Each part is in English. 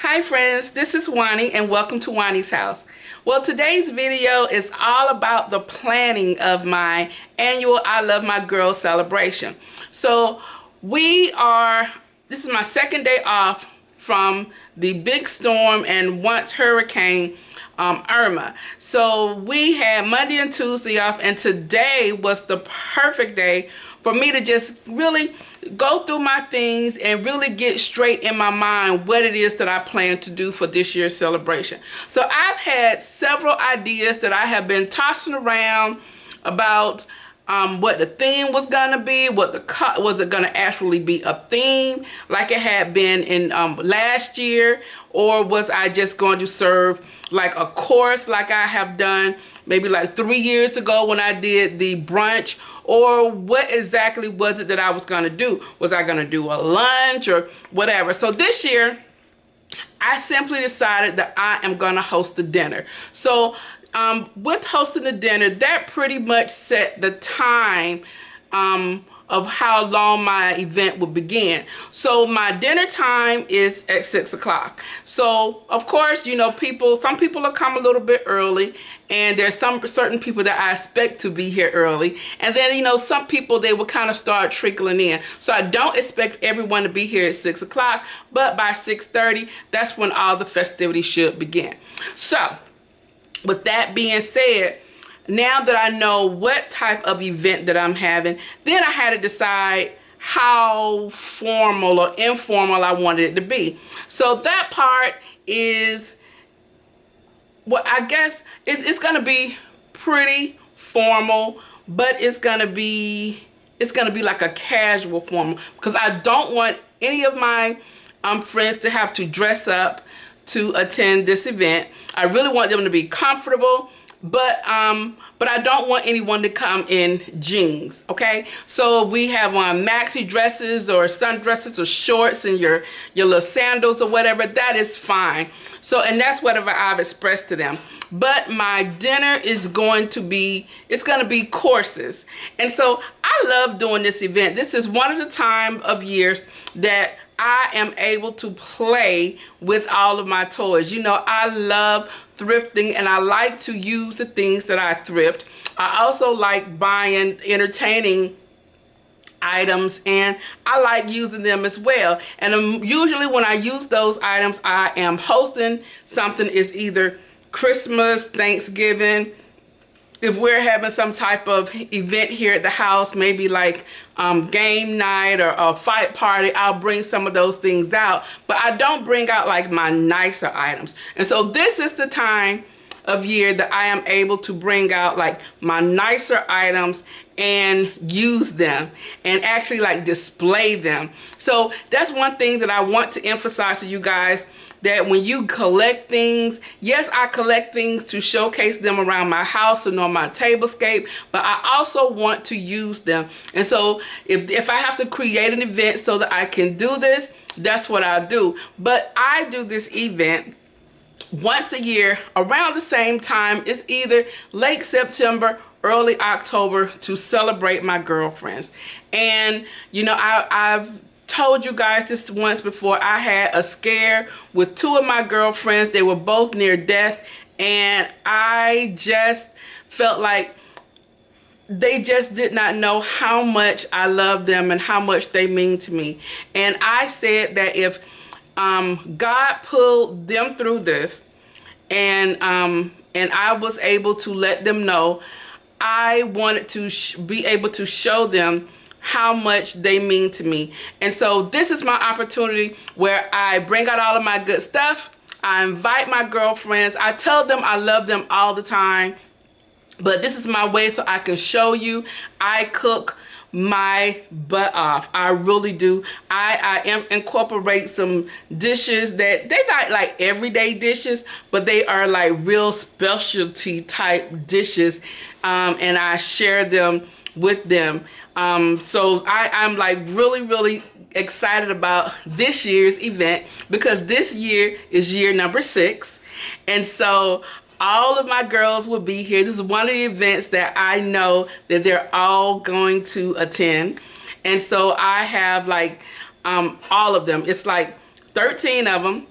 Hi friends, this is Juani and welcome to Juani's house. Well, today's video is all about the planning of my annual I Love My Girl celebration. So this is my second day off from the big storm and once hurricane Irma. So we had Monday and Tuesday off, and today was the perfect day for me to just really go through my things and really get straight in my mind what it is that I plan to do for this year's celebration. So I've had several ideas that I have been tossing around about what the theme was gonna be, was it gonna actually be a theme like it had been in last year, or was I just going to serve like a course like I have done maybe like 3 years ago when I did the brunch, or what exactly was it that I was gonna do? Was I gonna do a lunch or whatever? So this year, I simply decided that I am gonna host a dinner. So with hosting the dinner, that pretty much set the time of how long my event would begin. So my dinner time is at 6 o'clock. So of course, you know, some people will come a little bit early, and there's some certain people that I expect to be here early. And then, you know, some people, they will kind of start trickling in. So I don't expect everyone to be here at 6 o'clock, but by 6:30, that's when all the festivities should begin. So with that being said, now that I know what type of event that I'm having, then I had to decide how formal or informal I wanted it to be. So that part is what I guess it's gonna be pretty formal, but it's gonna be like a casual formal, because I don't want any of my friends to have to dress up to attend this event. I really want them to be comfortable, but I don't want anyone to come in jeans, okay? So we have maxi dresses or sundresses or shorts and your little sandals or whatever, that is fine. So, and that's whatever I've expressed to them. But my dinner is going to be courses. And so I love doing this event. This is one of the time of years that I am able to play with all of my toys. You know, I love thrifting and I like to use the things that I thrift. I also like buying entertaining items, and I like using them as well. And usually when I use those items, I am hosting something. Is either Christmas, Thanksgiving. If we're having some type of event here at the house, maybe like game night or a fight party, I'll bring some of those things out. But I don't bring out like my nicer items. And so this is the time of year that I am able to bring out like my nicer items and use them and actually like display them. So that's one thing that I want to emphasize to you guys, that when you collect things, yes, I collect things to showcase them around my house and on my tablescape, but I also want to use them. And so if I have to create an event so that I can do this, that's what I do. But I do this event once a year around the same time. It's either late September, early October, to celebrate my girlfriends. And you know, I've told you guys this once before. I had a scare with two of my girlfriends. They were both near death, and I just felt like they just did not know how much I love them and how much they mean to me. And I said that if God pulled them through this, and I was able to let them know, I wanted to be able to show them how much they mean to me. And so this is my opportunity where I bring out all of my good stuff. I invite my girlfriends. I tell them I love them all the time, but this is my way so I can show you. I cook my butt off. I really do. I incorporate some dishes that they're not like everyday dishes, but they are like real specialty type dishes, and I share them with them. So I'm like really excited about this year's event, because this year is year number 6, and so all of my girls will be here. This is one of the events that I know that they're all going to attend. And so I have like all of them. It's like 13 of them.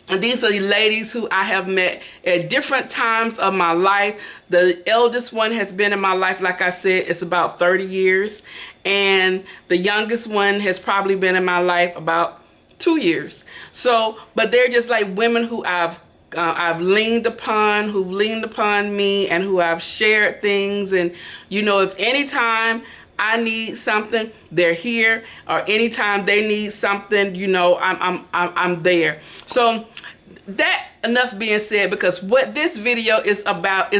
And these are the ladies who I have met at different times of my life. The eldest one has been in my life, like I said, it's about 30 years. And the youngest one has probably been in my life about 2 years. So, but they're just like women who I've leaned upon, who've leaned upon me, and who I've shared things. And, you know, if anytime I need something, they're here, or anytime they need something, you know, I'm there. So that enough being said, because what this video is about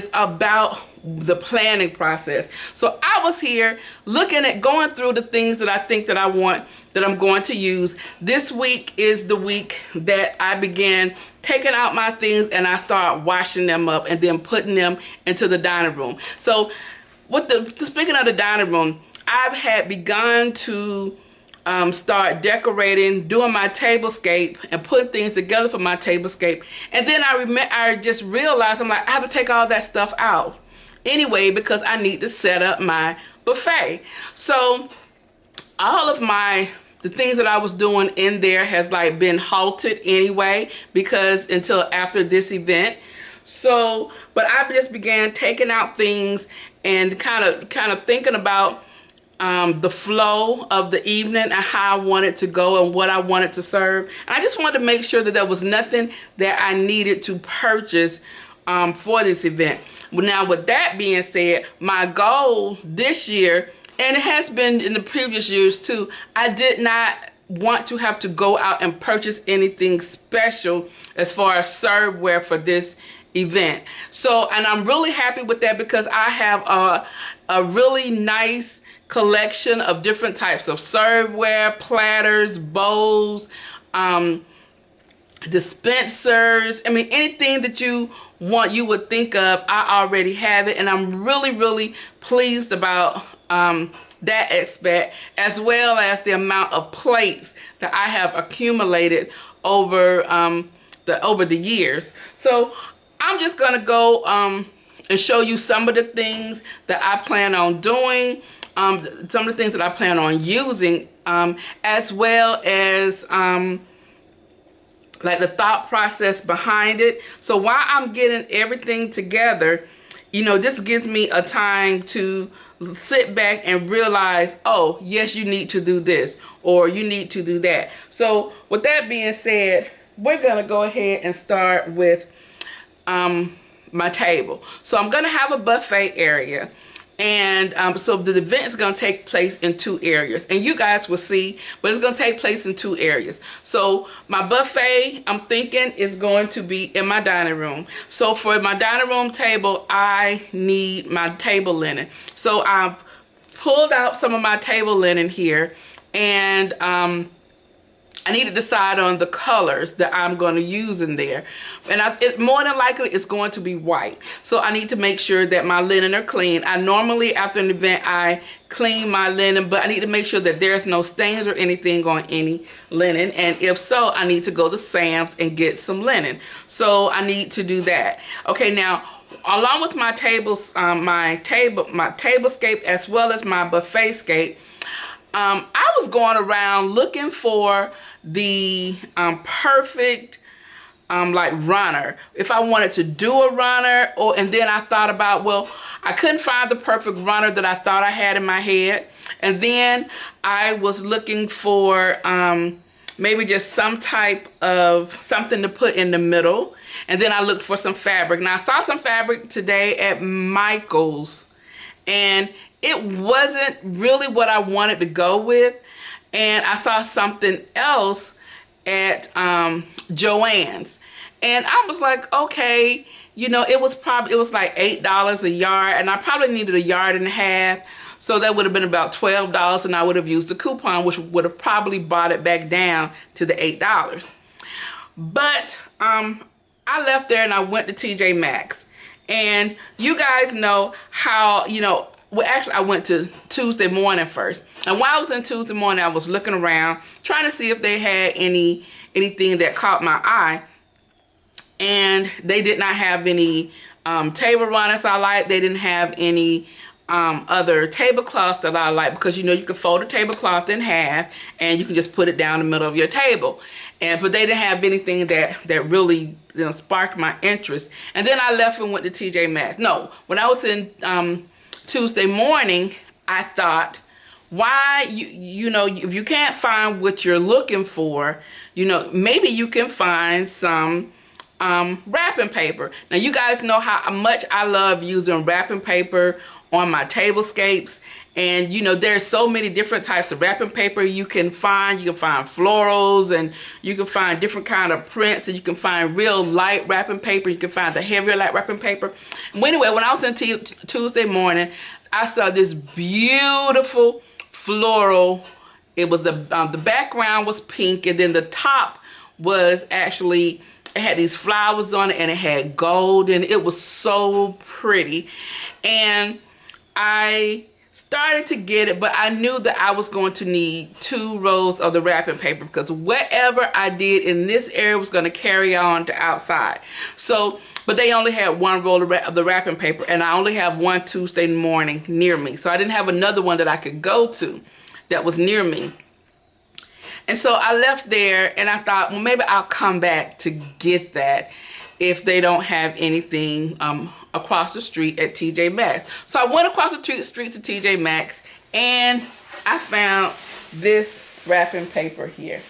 the planning process. So I was here looking at going through the things that I think that I want, that I'm going to use. This week is the week that I began taking out my things and I start washing them up and then putting them into the dining room. So speaking of the dining room, I've had begun to start decorating, doing my tablescape and putting things together for my tablescape. And then I just realized, I'm like, I have to take all that stuff out anyway because I need to set up my buffet. So all of the things that I was doing in there has like been halted anyway, because until after this event. So, but I just began taking out things and kind of thinking about the flow of the evening and how I wanted to go and what I wanted to serve. And I just wanted to make sure that there was nothing that I needed to purchase for this event. Now, with that being said, my goal this year, and it has been in the previous years too, I did not want to have to go out and purchase anything special as far as serveware for this event. So, and I'm really happy with that because I have a really nice collection of different types of serveware, platters, bowls, dispensers. I mean, anything that you want, you would think of, I already have it. And I'm really, really pleased about that aspect, as well as the amount of plates that I have accumulated over the years. So I'm just gonna go and show you some of the things that I plan on doing, some of the things that I plan on using, as well as like the thought process behind it. So while I'm getting everything together, you know, this gives me a time to sit back and realize, oh, yes, you need to do this, or you need to do that. So with that being said, we're gonna go ahead and start with my table. So I'm gonna have a buffet area, and so the event is going to take place in 2 areas, and you guys will see, but it's going to take place in 2 areas. So my buffet, I'm thinking, is going to be in my dining room. So for my dining room table, I need my table linen. So I've pulled out some of my table linen here, and I need to decide on the colors that I'm going to use in there. And more than likely, it's going to be white. So I need to make sure that my linen are clean. I normally, after an event, I clean my linen, but I need to make sure that there's no stains or anything on any linen. And if so, I need to go to Sam's and get some linen. So I need to do that. Okay, now, along with my tablescape as well as my buffetscape, I was going around looking for the perfect like runner, if I wanted to do a runner, and then I thought about, well, I couldn't find the perfect runner that I thought I had in my head, and then I was looking for maybe just some type of something to put in the middle, and then I looked for some fabric. Now I saw some fabric today at Michael's, and it wasn't really what I wanted to go with. And I saw something else at Joann's. And I was like, okay, you know, it was like $8 a yard, and I probably needed 1.5 yards. So that would have been about $12, and I would have used the coupon, which would have probably brought it back down to the $8. But I left there and I went to TJ Maxx. And you guys know how, you know, well, actually, I went to Tuesday morning first. And while I was in Tuesday morning, I was looking around, trying to see if they had anything that caught my eye. And they did not have any table runners I like. They didn't have any other tablecloths that I like, because you know you can fold a tablecloth in half and you can just put it down the middle of your table. But they didn't have anything that really, you know, sparked my interest. And then I left and went to TJ Maxx. No, when I was in Tuesday morning, I thought, why, you know, if you can't find what you're looking for, you know, maybe you can find some wrapping paper. Now you guys know how much I love using wrapping paper on my tablescapes, and you know there's so many different types of wrapping paper you can find. You can find florals, and you can find different kind of prints, and you can find real light wrapping paper. You can find the heavier light wrapping paper. Well, anyway, when I was in Tuesday morning, I saw this beautiful floral. It was the background was pink, and then the top was actually, it had these flowers on it, and it had gold, and it was so pretty. And I started to get it, but I knew that I was going to need 2 rolls of the wrapping paper, because whatever I did in this area was going to carry on to outside. So, but they only had 1 roll of the wrapping paper, and I only have one Tuesday morning near me. So I didn't have another one that I could go to that was near me. And so I left there, and I thought, well, maybe I'll come back to get that if they don't have anything across the street at TJ Maxx. So I went across the street to TJ Maxx, and I found this wrapping paper here.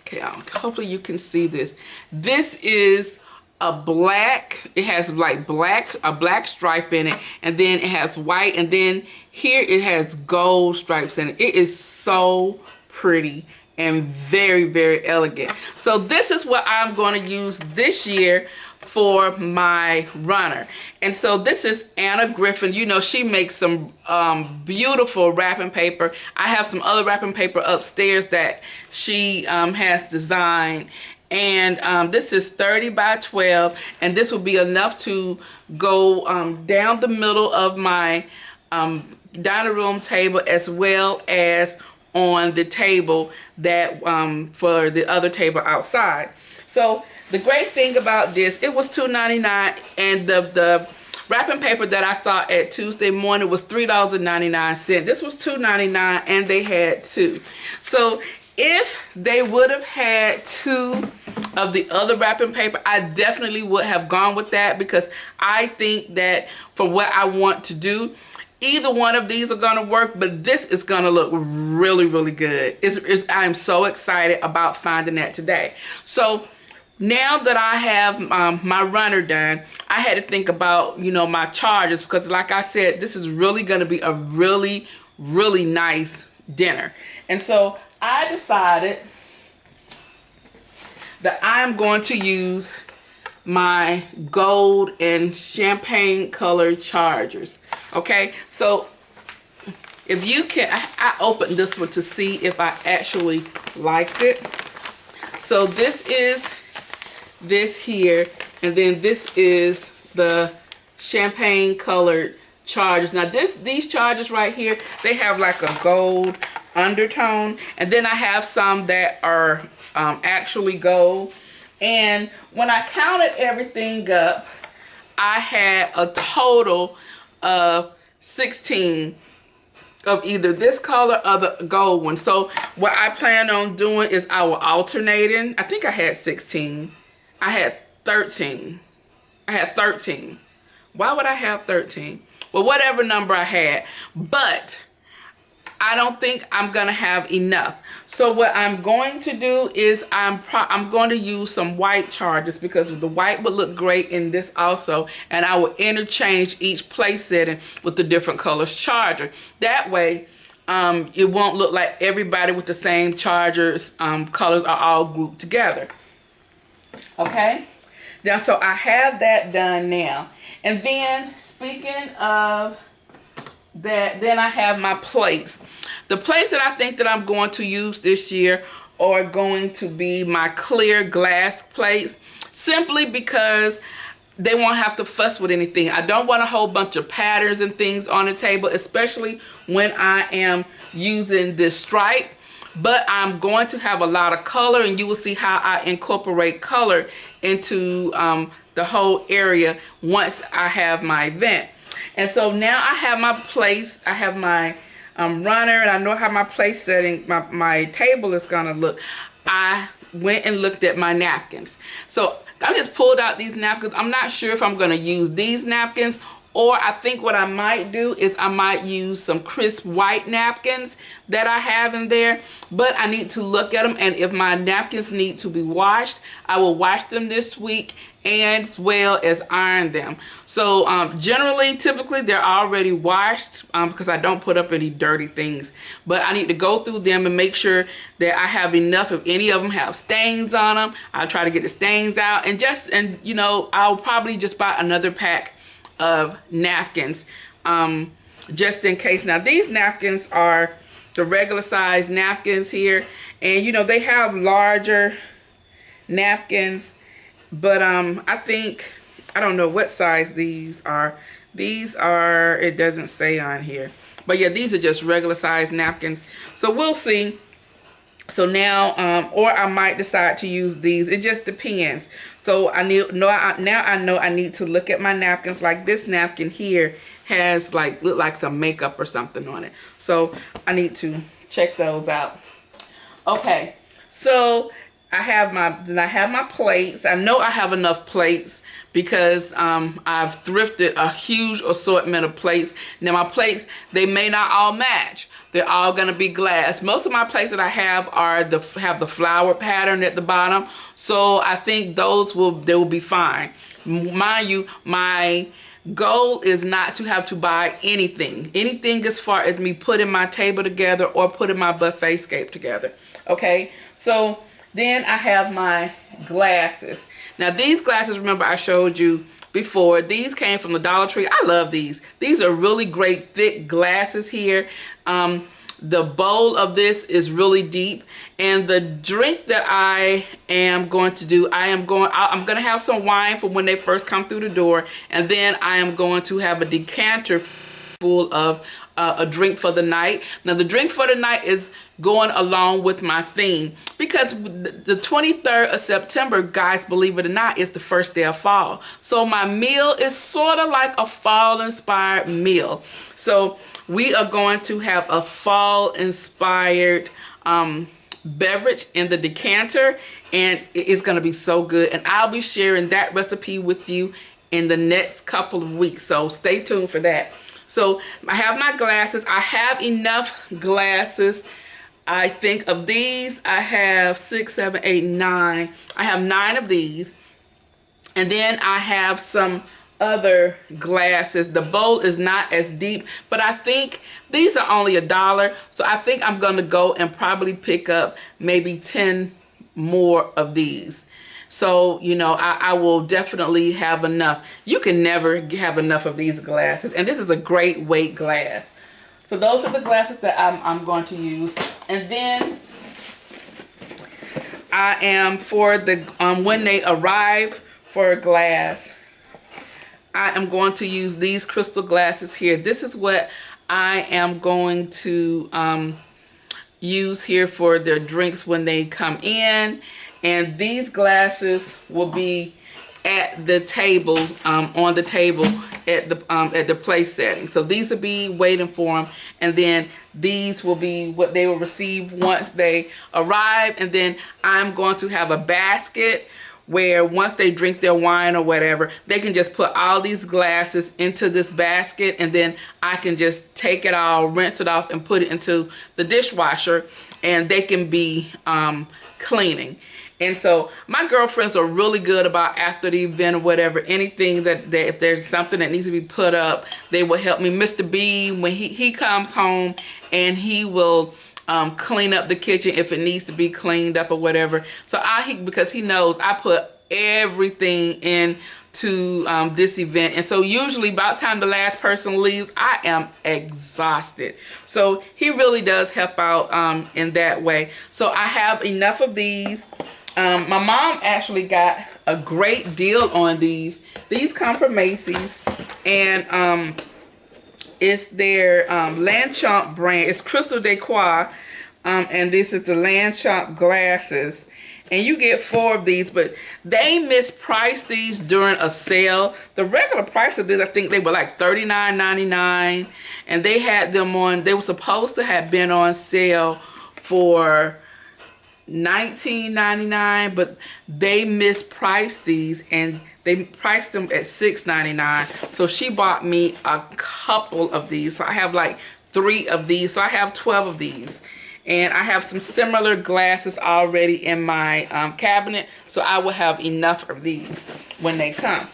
Okay, hopefully you can see this. This is a black, it has like a black stripe in it, and then it has white, and then here it has gold stripes in it. It is so pretty and very, very elegant. So this is what I'm going to use this year for my runner. And so this is Anna Griffin. You know, she makes some beautiful wrapping paper. I have some other wrapping paper upstairs that she has designed. And this is 30 by 12, and this will be enough to go down the middle of my dining room table, as well as on the table that for the other table outside. So the great thing about this, it was $2.99, and the wrapping paper that I saw at Tuesday morning was $3.99. This was $2.99, and they had 2. So if they would have had 2 of the other wrapping paper, I definitely would have gone with that, because I think that for what I want to do, either one of these are going to work, but this is going to look really, really good. I'm so excited about finding that today. So now that I have my runner done, I had to think about, you know, my charges, because like I said, this is really going to be a really, really nice dinner. And so I decided that I'm going to use my gold and champagne colored chargers. Okay, so if you can, I opened this one to see if I actually liked it. So this is this here, and then this is the champagne colored chargers. Now these chargers right here, they have like a gold undertone, and then I have some that are actually gold. And when I counted everything up, I had a total of 16 of either this color or the gold one. So what I plan on doing is I will alternating. I think I had 16. I had 13. I had 13. Why would I have 13? Well, whatever number I had. But I don't think I'm gonna have enough. So what I'm going to do is I'm going to use some white chargers, because the white would look great in this also, and I will interchange each place setting with the different colors charger. That way it won't look like everybody with the same chargers colors are all grouped together. Okay, now so I have that done now. And then speaking of that, then I have my plates. The plates that I think that I'm going to use this year are going to be my clear glass plates, simply because they won't have to fuss with anything. I don't want a whole bunch of patterns and things on the table, especially when I am using this stripe. But I'm going to have a lot of color, and you will see how I incorporate color into the whole area once I have my event. And so now I have my place, I have my runner, and I know how my place setting, my table is gonna look. I went and looked at my napkins. So I just pulled out these napkins. I'm not sure if I'm gonna use these napkins, or I think what I might do is I might use some crisp white napkins that I have in there, but I need to look at them, and if my napkins need to be washed, I will wash them this week as well as iron them. So typically they're already washed because I don't put up any dirty things, but I need to go through them and make sure that I have enough. If any of them have stains on them, I'll try to get the stains out, and you know, I'll probably just buy another pack of napkins just in case. Now these napkins are the regular size napkins here, and you know, they have larger napkins, but I think, I don't know what size these are. These are, it doesn't say on here, but yeah, these are just regular size napkins, so we'll see. So now or I might decide to use these. It just depends. So now I know I need to look at my napkins. Like this napkin here has look like some makeup or something on it, so I need to check those out. Okay, so I have my plates. I know I have enough plates because I've thrifted a huge assortment of plates. Now my plates, they may not all match. They're all gonna be glass. Most of my plates that I have have the flower pattern at the bottom, so I think they will be fine. Mind you, my goal is not to have to buy anything as far as me putting my table together or putting my buffet scape together. Okay, so then I have my glasses. Now these glasses, remember I showed you before, these came from the Dollar Tree. I love these. These are really great thick glasses here. The bowl of this is really deep, and the drink that I am going to do, I'm going to have some wine for when they first come through the door, and then I am going to have a decanter full of a drink for the night. Now the drink for the night is going along with my theme, because the 23rd of September, guys, believe it or not, is the first day of fall. So my meal is sort of like a fall inspired meal. So we are going to have a fall inspired beverage in the decanter, and it's going to be so good, and I'll be sharing that recipe with you in the next couple of weeks, so stay tuned for that. So I have my glasses. I have enough glasses. I think of these, I have 6, 7, 8, 9. I have 9 of these. And then I have some other glasses. The bowl is not as deep, but I think these are only $1. So I think I'm going to go and probably pick up maybe 10 more of these. So, you know, I will definitely have enough. You can never have enough of these glasses. And this is a great weight glass. So those are the glasses that I'm going to use. And then I am, for the when they arrive for a glass, I am going to use these crystal glasses here. This is what I am going to use here for their drinks when they come in. And these glasses will be at the table, on the table at the place setting. So these will be waiting for them, and then these will be what they will receive once they arrive. And then I'm going to have a basket where once they drink their wine or whatever, they can just put all these glasses into this basket, and then I can just take it all, rinse it off, and put it into the dishwasher, and they can be cleaning. And so my girlfriends are really good about, after the event or whatever, anything that if there's something that needs to be put up, they will help me. Mr. B, when he comes home, and he will clean up the kitchen if it needs to be cleaned up or whatever. So because he knows I put everything into this event, and so usually by the time the last person leaves, I am exhausted. So he really does help out in that way. So I have enough of these. My mom actually got a great deal on these. These come from Macy's, and it's their Lanchon brand. It's Crystal Decor, And this is the Land Chomp glasses. And you get 4 of these, but they mispriced these during a sale. The regular price of these, I think they were like $39.99. And they had them on, they were supposed to have been on sale for $19.99, but they mispriced these and they priced them at $6.99. So she bought me a couple of these. So I have like 3 of these. So I have 12 of these. And I have some similar glasses already in my cabinet, so I will have enough of these when they come.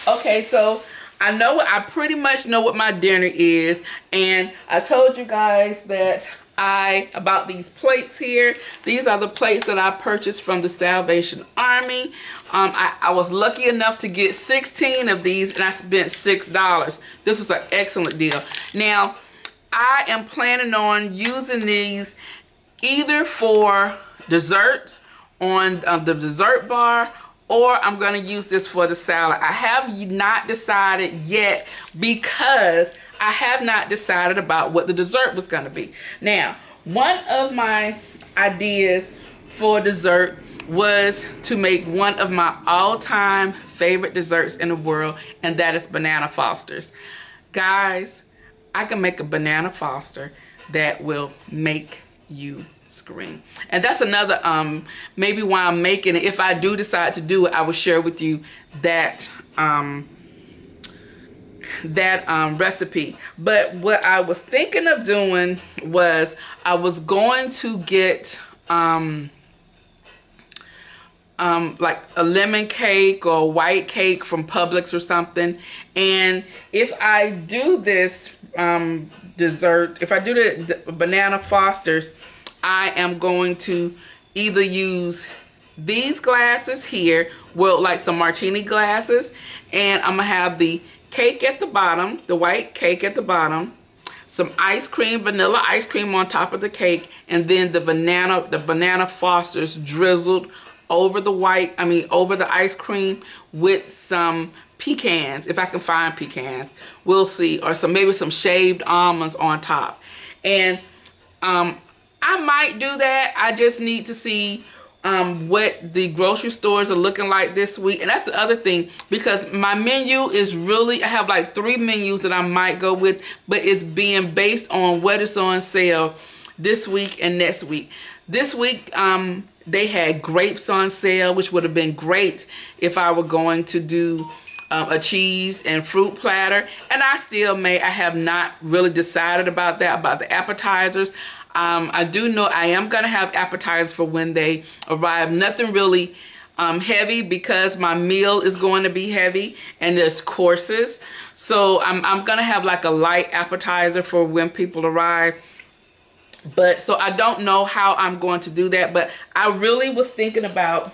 Okay, so I pretty much know what my dinner is, and I told you guys that about these plates here. These are the plates that I purchased from the Salvation Army. I was lucky enough to get 16 of these, and I spent $6. This was an excellent deal. Now, I am planning on using these either for desserts on the dessert bar, or I'm going to use this for the salad. I have not decided yet because I have not decided about what the dessert was going to be. Now, one of my ideas for dessert was to make one of my all-time favorite desserts in the world, and that is banana Fosters. Guys, I can make a banana Foster that will make you scream. And that's another maybe why I'm making it. If I do decide to do it, I will share with you that recipe. But what I was thinking of doing was I was going to get like a lemon cake or a white cake from Publix or something. And if I do this dessert, if I do the banana Fosters, I am going to either use these glasses here, well, like some martini glasses, and I'm gonna have the cake at the bottom, the white cake at the bottom, some ice cream, vanilla ice cream on top of the cake, and then the banana Fosters drizzled over the over the ice cream with some pecans, if I can find pecans, we'll see, or maybe some shaved almonds on top. And I might do that. I just need to see what the grocery stores are looking like this week. And that's the other thing, because my menu is really, I have like 3 menus that I might go with, but it's being based on what is on sale this week and next week. This week, they had grapes on sale, which would have been great if I were going to do a cheese and fruit platter. And I have not really decided about that, about the appetizers. I do know I am going to have appetizers for when they arrive. Nothing really heavy, because my meal is going to be heavy and there's courses. So I'm going to have like a light appetizer for when people arrive. But so I don't know how I'm going to do that, but I really was thinking about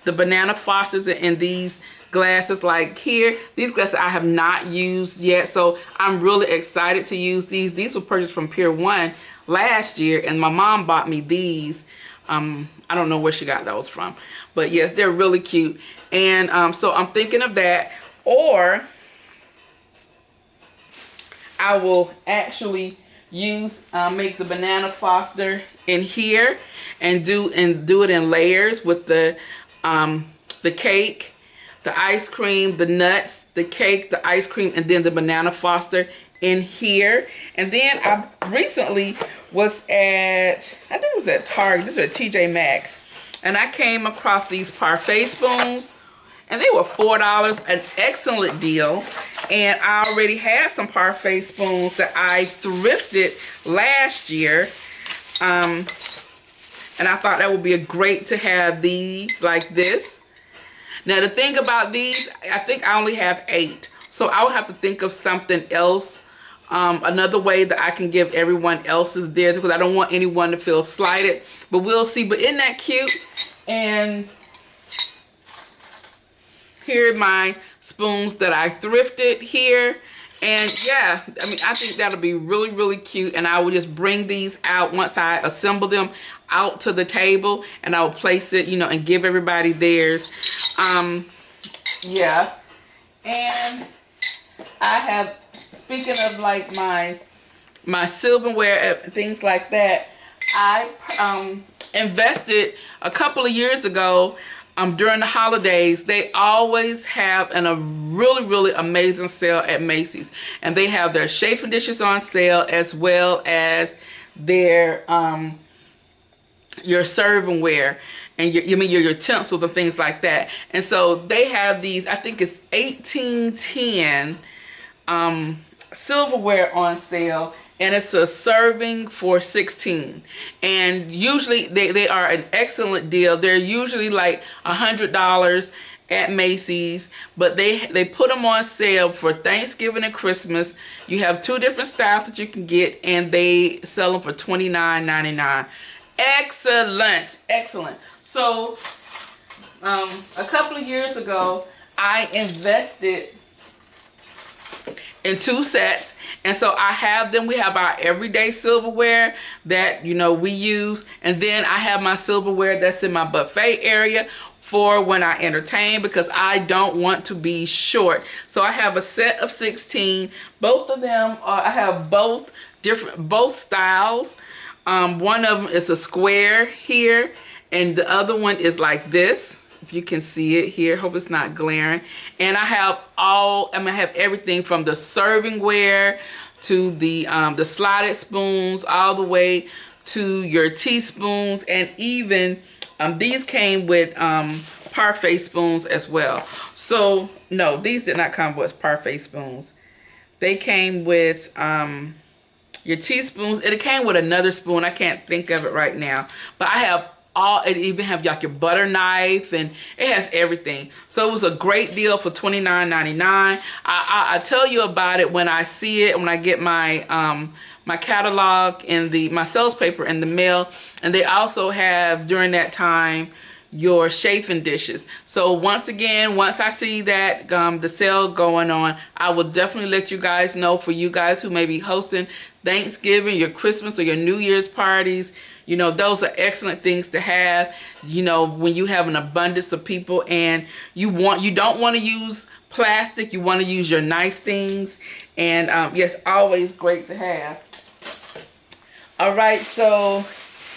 the banana Fosters in these glasses. Like here, these glasses I have not used yet, so I'm really excited to use these. These were purchased from Pier 1 last year, and my mom bought me these. I don't know where she got those from, but yes, they're really cute. And so I'm thinking of that, or I will actually make the banana Foster in here and do it in layers with the cake, the ice cream, the nuts, the cake, the ice cream, and then the banana Foster in here. And then I recently was I think it was at Target, this was at TJ Maxx, and I came across these parfait spoons, and they were $4, an excellent deal. And I already had some parfait spoons that I thrifted last year. And I thought that would be great to have these like this. Now the thing about these, I think I only have 8. So I will have to think of something else. Another way that I can give everyone else's theirs, because I don't want anyone to feel slighted. But we'll see. But isn't that cute? And here are my spoons that I thrifted here. And yeah, I mean, I think that'll be really, really cute. And I will just bring these out once I assemble them out to the table, and I will place it, and give everybody theirs. Yeah. And I have, speaking of like my my silverware and things like that, I invested a couple of years ago during the holidays. They always have a really amazing sale at Macy's, and they have their chafing dishes on sale as well as their your servingware and your utensils and things like that. And so they have these, I think it's 1810 silverware on sale, and it's a serving for 16. And usually they are an excellent deal. They're usually like $100 at Macy's, but they put them on sale for Thanksgiving and Christmas. You have 2 different styles that you can get, and they sell them for $29.99. Excellent, excellent. So a couple of years ago, I invested in 2 sets, and so I have them. We have our everyday silverware that we use, and then I have my silverware that's in my buffet area for when I entertain, because I don't want to be short. So I have a set of 16. Both of them I have both styles. One of them is a square here, and the other one is like this. If you can see it here, hope it's not glaring. And I have I have everything from the servingware to the slotted spoons, all the way to your teaspoons, and even these came with parfait spoons as well. So no, these did not come with parfait spoons. They came with your teaspoons. It came with another spoon. I can't think of it right now, but I have it even have like your butter knife, and it has everything. So it was a great deal for $29.99. I tell you about it when I see it, when I get my my catalog and my sales paper in the mail. And they also have during that time your chafing dishes. So once again, once I see that the sale going on, I will definitely let you guys know. For you guys who may be hosting Thanksgiving, your Christmas, or your New Year's parties, those are excellent things to have, when you have an abundance of people and you don't want to use plastic, you want to use your nice things. And yes, always great to have. All right, so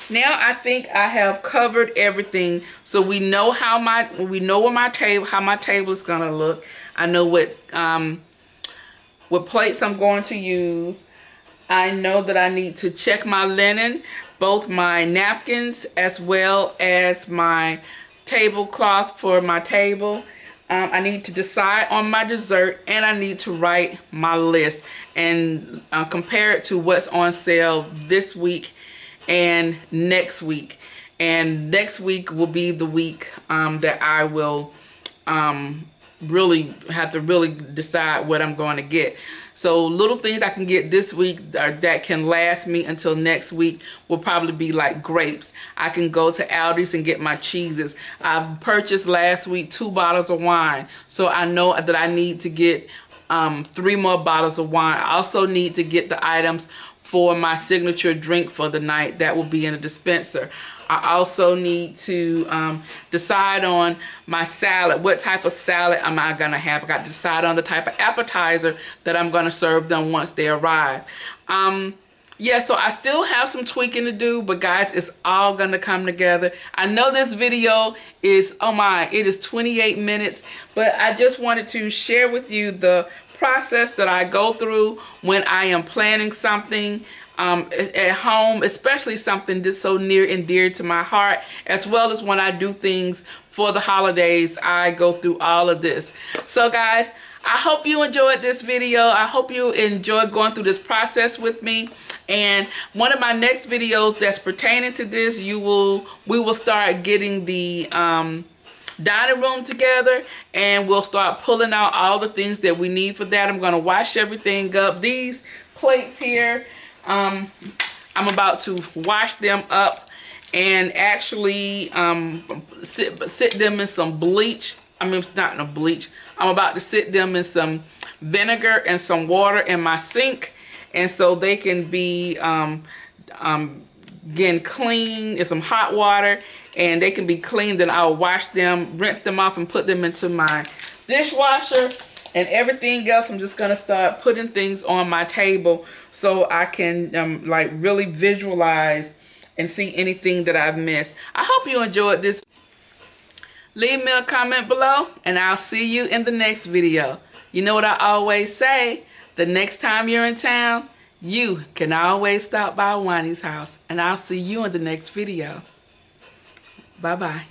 now I think I have covered everything. So we know how my table is gonna look. I know what plates I'm going to use. I know that I need to check my linen, both my napkins as well as my tablecloth for my table. I need to decide on my dessert, and I need to write my list and compare it to what's on sale this week and next week. And next week will be the week that I will really have to decide what I'm going to get. So little things I can get this week that can last me until next week will probably be like grapes. I can go to Aldi's and get my cheeses. I purchased last week 2 bottles of wine, so I know that I need to get 3 more bottles of wine. I also need to get the items for my signature drink for the night that will be in a dispenser. I also need to decide on my salad. What type of salad am I going to have? I got to decide on the type of appetizer that I'm going to serve them once they arrive. Yeah, so I still have some tweaking to do, but guys, it's all going to come together. I know this video is, it is 28 minutes, but I just wanted to share with you the process that I go through when I am planning something at home, especially something that's so near and dear to my heart, as well as when I do things for the holidays. I go through all of this. So guys, I hope you enjoyed this video. I hope you enjoyed going through this process with me. And one of my next videos that's pertaining to this, we will start getting the dining room together, and we'll start pulling out all the things that we need for that. I'm going to wash everything up. These plates here, I'm about to wash them up and actually sit them in some bleach. I mean, it's not no bleach. I'm about to sit them in some vinegar and some water in my sink, and so they can be again clean in some hot water, and they can be cleaned. Then I'll wash them, rinse them off, and put them into my dishwasher. And everything else, I'm just gonna start putting things on my table so I can like really visualize and see anything that I've missed. I hope you enjoyed this. Leave me a comment below and I'll see you in the next video. You know what I always say, the next time you're in town, you can always stop by Juani's house, and I'll see you in the next video. Bye-bye.